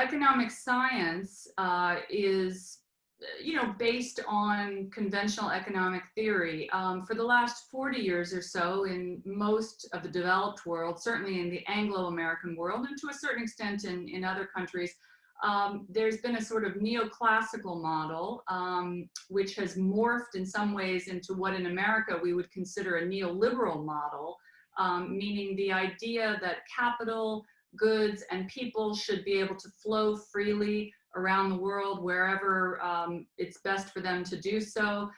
economic science is, based on conventional economic theory. For the last 40 years or so, in most of the developed world, certainly in the Anglo-American world, and to a certain extent in other countries, there's been a sort of neoclassical model, which has morphed in some ways into what in America we would consider a neoliberal model, meaning the idea that capital, goods, and people should be able to flow freely around the world wherever it's best for them to do so.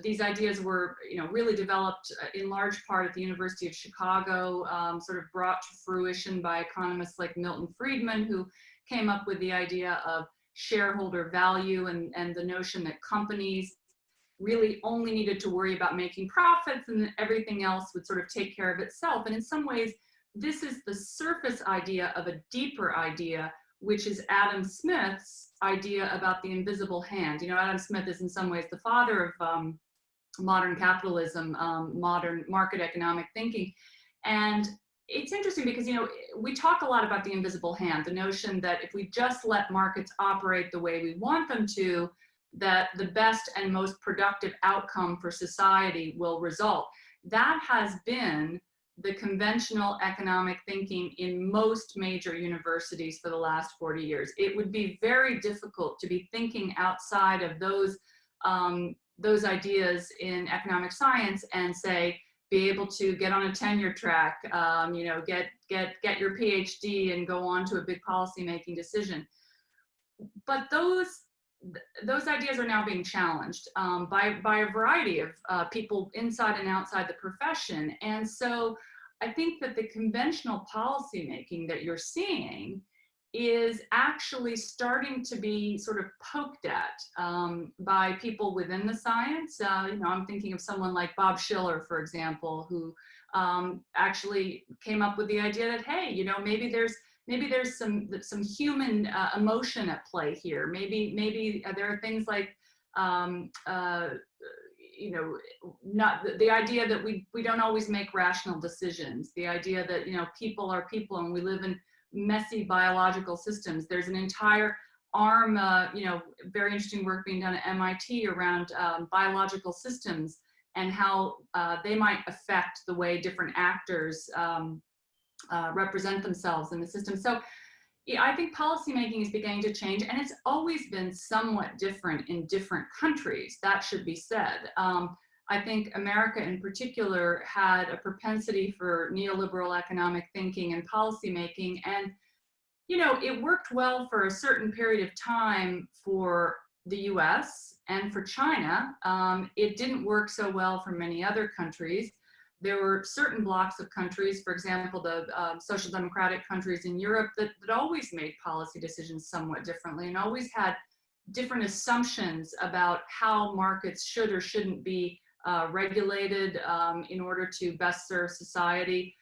These ideas were, really developed in large part at the University of Chicago, sort of brought to fruition by economists like Milton Friedman, who came up with the idea of shareholder value and the notion that companies really only needed to worry about making profits and everything else would sort of take care of itself. And in some ways, this is the surface idea of a deeper idea, which is Adam Smith's idea about the invisible hand. Adam Smith is in some ways the father of modern capitalism, modern market economic thinking. And it's interesting because, we talk a lot about the invisible hand, the notion that if we just let markets operate the way we want them to, that the best and most productive outcome for society will result. That has been the conventional economic thinking in most major universities for the last 40 years. It would be very difficult to be thinking outside of those ideas in economic science and say, be able to get on a tenure track, get your PhD and go on to a big policymaking decision. But those ideas are now being challenged by a variety of people inside and outside the profession. And so I think that the conventional policymaking that you're seeing is actually starting to be sort of poked at by people within the science. I'm thinking of someone like Bob Schiller, for example, who actually came up with the idea that, hey, maybe there's some human emotion at play here. Maybe there are things like not the idea that we don't always make rational decisions. The idea that people are people and we live in messy biological systems. There's an entire arm, very interesting work being done at MIT around biological systems and how they might affect the way different actors represent themselves in the system. So yeah, I think policymaking is beginning to change, and it's always been somewhat different in different countries, that should be said. I think America in particular had a propensity for neoliberal economic thinking and policymaking, and it worked well for a certain period of time for the US and for China. It didn't work so well for many other countries. There were certain blocks of countries, for example, the social democratic countries in Europe that always made policy decisions somewhat differently and always had different assumptions about how markets should or shouldn't be regulated in order to best serve society.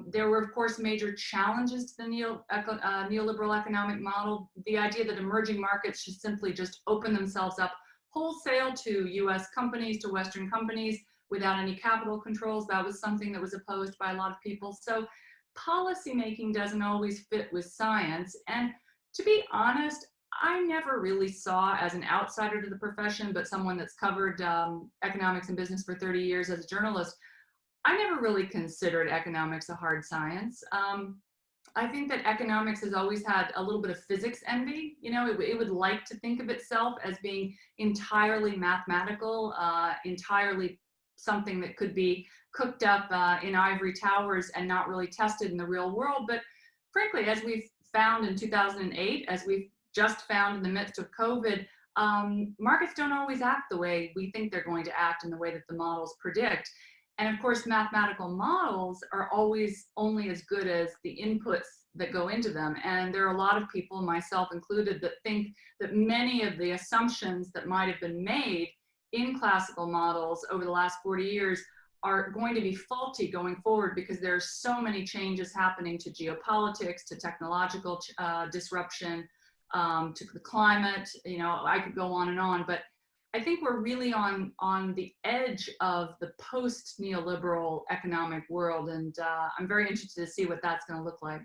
There were, of course, major challenges to the neoliberal economic model. The idea that emerging markets should simply just open themselves up wholesale to US companies, to Western companies, without any capital controls. That was something that was opposed by a lot of people. So policymaking doesn't always fit with science. And to be honest, I never really saw, as an outsider to the profession, but someone that's covered economics and business for 30 years as a journalist, I never really considered economics a hard science. I think that economics has always had a little bit of physics envy. It would like to think of itself as being entirely mathematical, entirely something that could be cooked up in ivory towers and not really tested in the real world. But frankly, as we've found in 2008, as we've just found in the midst of COVID, markets don't always act the way we think they're going to act in the way that the models predict. And of course, mathematical models are always only as good as the inputs that go into them. And there are a lot of people, myself included, that think that many of the assumptions that might have been made in classical models over the last 40 years are going to be faulty going forward because there are so many changes happening to geopolitics, to technological disruption, to the climate. I could go on, but I think we're really on the edge of the post-neoliberal economic world, and I'm very interested to see what that's going to look like.